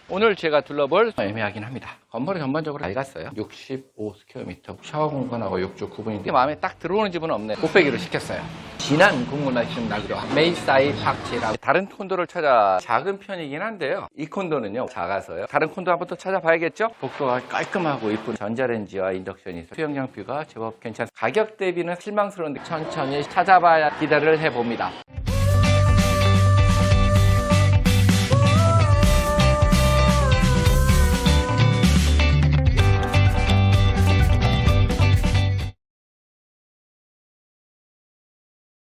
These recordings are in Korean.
오늘 제가 둘러볼 애매하긴 합니다. 건물은 전반적으로 낡았어요. 65스퀘어미터 샤워 공간하고 욕조 구분인데 마음에 딱 들어오는 집은 없네. 곱빼기로 시켰어요. 진한 국물 맛이 좀 나기도 하고 메이사이 팍치라고 다른 콘도를 찾아 작은 편이긴 한데요. 이 콘도는요 작아서요. 다른 콘도 한번 또 찾아봐야겠죠. 복도가 깔끔하고 이쁜 전자레인지와 인덕션이 있어요. 수영장 뷰가 제법 괜찮습니다. 가격 대비는 실망스러운데 천천히 찾아봐야 기대를 해봅니다.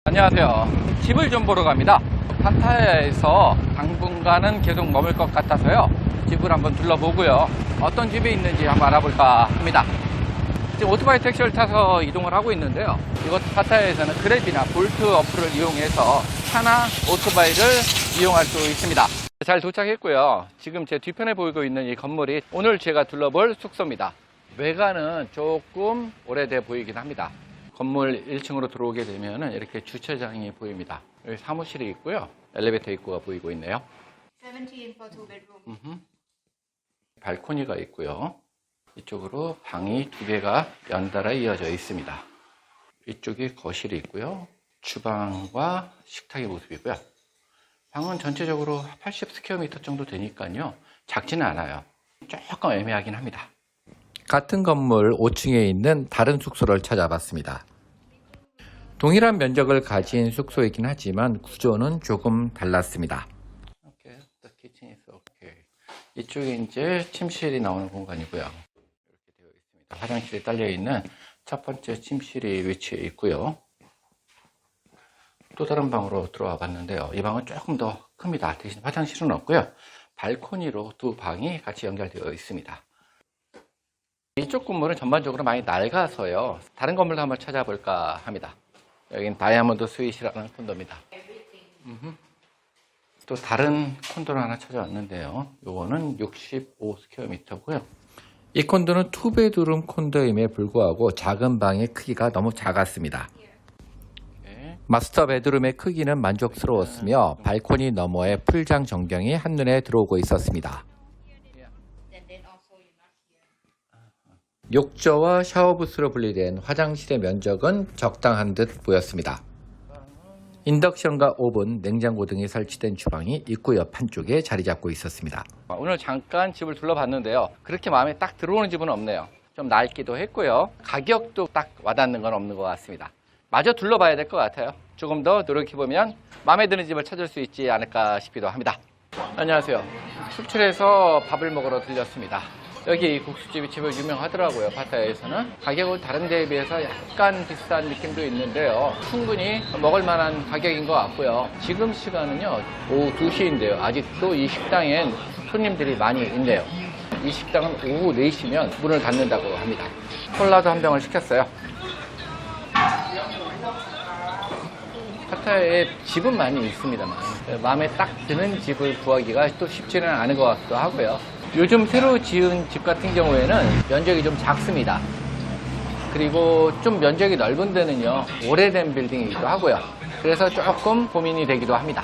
안녕하세요. 집을 좀 보러 갑니다. 파타야에서 당분간은 계속 머물 것 같아서요. 집을 한번 둘러보고요. 어떤 집이 있는지 한번 알아볼까 합니다. 지금 오토바이 택시를 타서 이동을 하고 있는데요. 이곳 파타야에서는 그랩이나 볼트 어플을 이용해서 차나 오토바이를 이용할 수 있습니다. 잘 도착했고요. 지금 제 뒤편에 보이고 있는 이 건물이 오늘 제가 둘러볼 숙소입니다. 외관은 조금 오래돼 보이긴 합니다. 건물 1층으로 들어오게 되면 이렇게 주차장이 보입니다. 여기 사무실이 있고요. 엘리베이터 입구가 보이고 있네요. 17 for 2 bedroom. 발코니가 있고요. 이쪽으로 방이 2개가 연달아 이어져 있습니다. 이쪽이 거실이 있고요. 주방과 식탁의 모습이고요. 방은 전체적으로 80스퀘어미터 정도 되니까요. 작지는 않아요. 조금 애매하긴 합니다. 같은 건물 5층에 있는 다른 숙소를 찾아봤습니다. 동일한 면적을 가진 숙소이긴 하지만 구조는 조금 달랐습니다. 이쪽에 이제 침실이 나오는 공간이고요. 이렇게 되어 있습니다. 화장실이 딸려 있는 첫 번째 침실이 위치해 있고요. 또 다른 방으로 들어와 봤는데요. 이 방은 조금 더 큽니다. 대신 화장실은 없고요. 발코니로 두 방이 같이 연결되어 있습니다. 이쪽 건물은 전반적으로 많이 낡아서요. 다른 건물도 한번 찾아볼까 합니다. 여긴 다이아몬드 스윗이라는 콘도입니다. 또 다른 콘도를 하나 찾아왔는데요. 요거는 65스퀘어미터고요. 이 콘도는 투베드룸 콘도임에 불구하고 작은 방의 크기가 너무 작았습니다. 마스터 베드룸의 크기는 만족스러웠으며 발코니 너머의 풀장 전경이 한눈에 들어오고 있었습니다. 욕조와 샤워부스로 분리된 화장실의 면적은 적당한 듯 보였습니다. 인덕션과 오븐, 냉장고 등이 설치된 주방이 입구 옆 한쪽에 자리 잡고 있었습니다. 오늘 잠깐 집을 둘러봤는데요. 그렇게 마음에 딱 들어오는 집은 없네요. 좀 낡기도 했고요. 가격도 딱 와닿는 건 없는 것 같습니다. 마저 둘러봐야 될 것 같아요. 조금 더 노력해보면 마음에 드는 집을 찾을 수 있지 않을까 싶기도 합니다. 안녕하세요. 출출해서 밥을 먹으러 들렸습니다. 여기 국수집이 제법 유명하더라고요. 파타야에서는. 가격은 다른 데에 비해서 약간 비싼 느낌도 있는데요. 충분히 먹을 만한 가격인 것 같고요. 지금 시간은요 오후 2시인데요. 아직도 이 식당엔 손님들이 많이 있네요. 이 식당은 오후 4시면 문을 닫는다고 합니다. 콜라도 한 병을 시켰어요. 파타야에 집은 많이 있습니다만 마음에 딱 드는 집을 구하기가 또 쉽지는 않은 것 같기도 하고요. 요즘 새로 지은 집 같은 경우에는 면적이 좀 작습니다. 그리고 좀 면적이 넓은 데는요 오래된 빌딩이기도 하고요. 그래서 조금 고민이 되기도 합니다.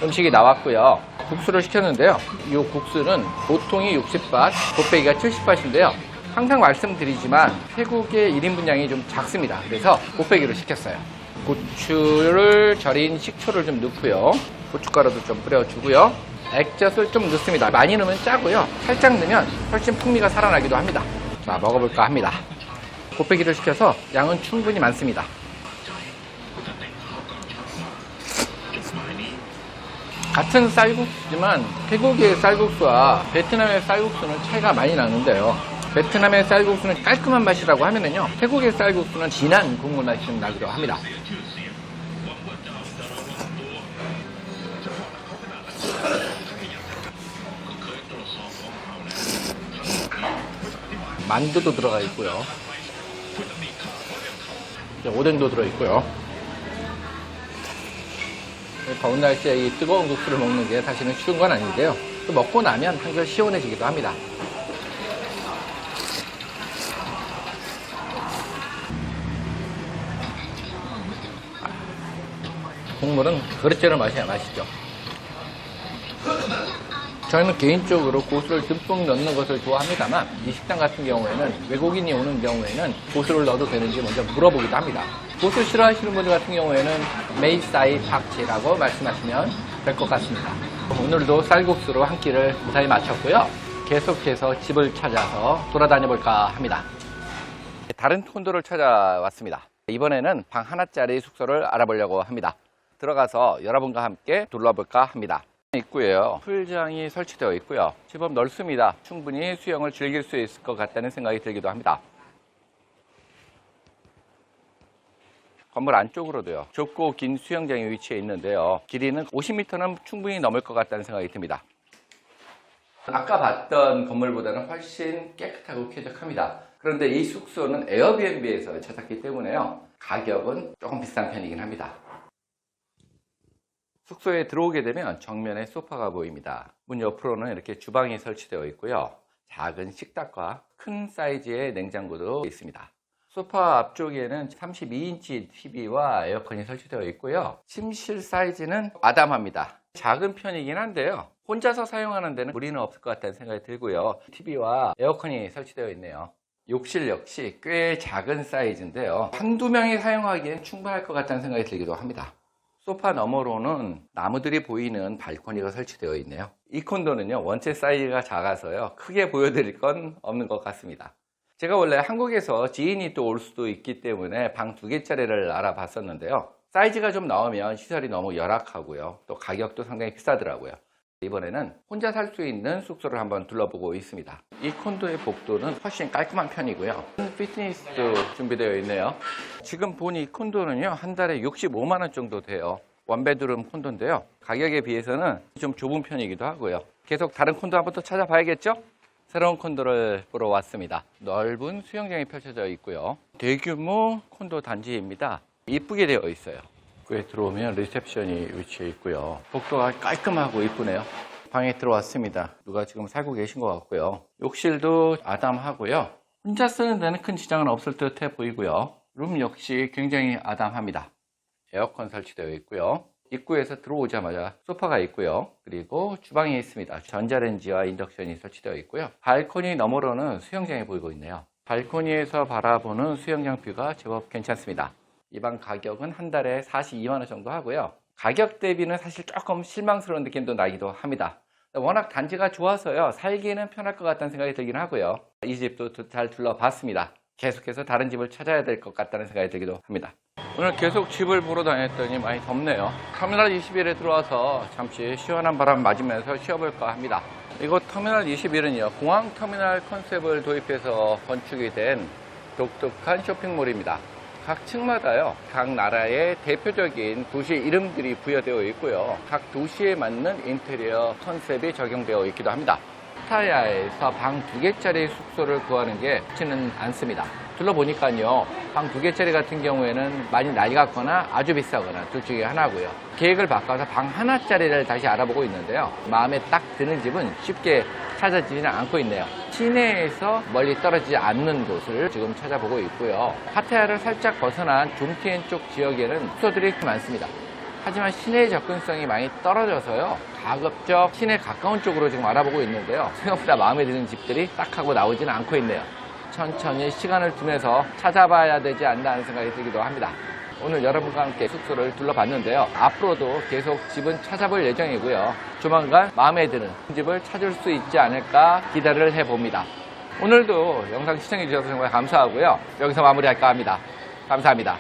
음식이 나왔고요. 국수를 시켰는데요. 이 국수는 보통이 60밭, 곱빼기가 70밭인데요. 항상 말씀드리지만 태국의 1인분 양이 좀 작습니다. 그래서 곱빼기로 시켰어요. 고추를 절인 식초를 좀 넣고요. 고춧가루도 좀 뿌려주고요. 액젓을 좀 넣습니다. 많이 넣으면 짜고요. 살짝 넣으면 훨씬 풍미가 살아나기도 합니다. 자, 먹어볼까 합니다. 곱빼기를 시켜서 양은 충분히 많습니다. 같은 쌀국수지만 태국의 쌀국수와 베트남의 쌀국수는 차이가 많이 나는데요. 베트남의 쌀국수는 깔끔한 맛이라고 하면은요, 태국의 쌀국수는 진한 국물 맛이 좀 나기도 합니다. 만두도 들어가 있고요. 오뎅도 들어있고요. 더운 날씨에 이 뜨거운 국수를 먹는 게 사실은 쉬운 건 아닌데요. 또 먹고 나면 한결 시원해지기도 합니다. 국물은 그릇째로 마셔야 맛있죠. 저는 개인적으로 고수를 듬뿍 넣는 것을 좋아합니다만 이 식당 같은 경우에는 외국인이 오는 경우에는 고수를 넣어도 되는지 먼저 물어보기도 합니다. 고수 싫어하시는 분들 같은 경우에는 메이사이 팍치라고 말씀하시면 될 것 같습니다. 오늘도 쌀국수로 한 끼를 무사히 마쳤고요. 계속해서 집을 찾아서 돌아다녀 볼까 합니다. 다른 콘도를 찾아왔습니다. 이번에는 방 하나짜리 숙소를 알아보려고 합니다. 들어가서 여러분과 함께 둘러볼까 합니다. 입구에요. 풀장이 설치되어 있고요. 제법 넓습니다. 충분히 수영을 즐길 수 있을 것 같다는 생각이 들기도 합니다. 건물 안쪽으로도요. 좁고 긴 수영장이 위치해 있는데요. 길이는 50m는 충분히 넘을 것 같다는 생각이 듭니다. 아까 봤던 건물보다는 훨씬 깨끗하고 쾌적합니다. 그런데 이 숙소는 에어비앤비에서 찾았기 때문에요. 가격은 조금 비싼 편이긴 합니다. 숙소에 들어오게 되면 정면에 소파가 보입니다. 문 옆으로는 이렇게 주방이 설치되어 있고요. 작은 식탁과 큰 사이즈의 냉장고도 있습니다. 소파 앞쪽에는 32인치 TV와 에어컨이 설치되어 있고요. 침실 사이즈는 아담합니다. 작은 편이긴 한데요. 혼자서 사용하는 데는 무리는 없을 것 같다는 생각이 들고요. TV와 에어컨이 설치되어 있네요. 욕실 역시 꽤 작은 사이즈인데요. 한두 명이 사용하기엔 충분할 것 같다는 생각이 들기도 합니다. 소파 너머로는 나무들이 보이는 발코니가 설치되어 있네요. 이 콘도는요, 원체 사이즈가 작아서요, 크게 보여드릴 건 없는 것 같습니다. 제가 원래 한국에서 지인이 또 올 수도 있기 때문에 방 2개짜리를 알아봤었는데요. 사이즈가 좀 나오면 시설이 너무 열악하고요. 또 가격도 상당히 비싸더라고요. 이번에는 혼자 살 수 있는 숙소를 한번 둘러보고 있습니다. 이 콘도의 복도는 훨씬 깔끔한 편이고요. 피트니스도 준비되어 있네요. 지금 보니 이 콘도는요, 한 달에 65만 원 정도 돼요. 원베드룸 콘도인데요. 가격에 비해서는 좀 좁은 편이기도 하고요. 계속 다른 콘도 한번 또 찾아봐야겠죠? 새로운 콘도를 보러 왔습니다. 넓은 수영장이 펼쳐져 있고요. 대규모 콘도 단지입니다. 이쁘게 되어 있어요. 입구에 들어오면 리셉션이 위치해 있고요. 복도가 깔끔하고 이쁘네요. 방에 들어왔습니다. 누가 지금 살고 계신 것 같고요. 욕실도 아담하고요. 혼자 쓰는 데는 큰 지장은 없을 듯해 보이고요. 룸 역시 굉장히 아담합니다. 에어컨 설치되어 있고요. 입구에서 들어오자마자 소파가 있고요. 그리고 주방이 있습니다. 전자레인지와 인덕션이 설치되어 있고요. 발코니 너머로는 수영장이 보이고 있네요. 발코니에서 바라보는 수영장 뷰가 제법 괜찮습니다. 이 방 가격은 한 달에 42만 원 정도 하고요. 가격 대비는 사실 조금 실망스러운 느낌도 나기도 합니다. 워낙 단지가 좋아서요, 살기는 편할 것 같다는 생각이 들긴 하고요. 이 집도 잘 둘러봤습니다. 계속해서 다른 집을 찾아야 될 것 같다는 생각이 들기도 합니다. 오늘 계속 집을 보러 다녔더니 많이 덥네요. 터미널 21에 들어와서 잠시 시원한 바람 맞으면서 쉬어볼까 합니다. 이곳 터미널 21은요, 공항 터미널 컨셉을 도입해서 건축이 된 독특한 쇼핑몰입니다. 각 층마다요, 각 나라의 대표적인 도시 이름들이 부여되어 있고요. 각 도시에 맞는 인테리어 컨셉이 적용되어 있기도 합니다. 파타야에서 방 2개짜리 숙소를 구하는 게 쉽지는 않습니다. 둘러보니까요, 방 2개짜리 같은 경우에는 많이 낡았거나 아주 비싸거나 둘 중에 하나고요. 계획을 바꿔서 방 하나짜리를 다시 알아보고 있는데요. 마음에 딱 드는 집은 쉽게 찾아지지는 않고 있네요. 시내에서 멀리 떨어지지 않는 곳을 지금 찾아보고 있고요. 파타야를 살짝 벗어난 중티엔 쪽 지역에는 숙소들이 많습니다. 하지만 시내 접근성이 많이 떨어져서요, 가급적 시내 가까운 쪽으로 지금 알아보고 있는데요. 생각보다 마음에 드는 집들이 딱 하고 나오지는 않고 있네요. 천천히 시간을 두면서 찾아봐야 되지 않나 하는 생각이 들기도 합니다. 오늘 여러분과 함께 숙소를 둘러봤는데요. 앞으로도 계속 집은 찾아볼 예정이고요. 조만간 마음에 드는 집을 찾을 수 있지 않을까 기대를 해봅니다. 오늘도 영상 시청해주셔서 정말 감사하고요. 여기서 마무리할까 합니다. 감사합니다.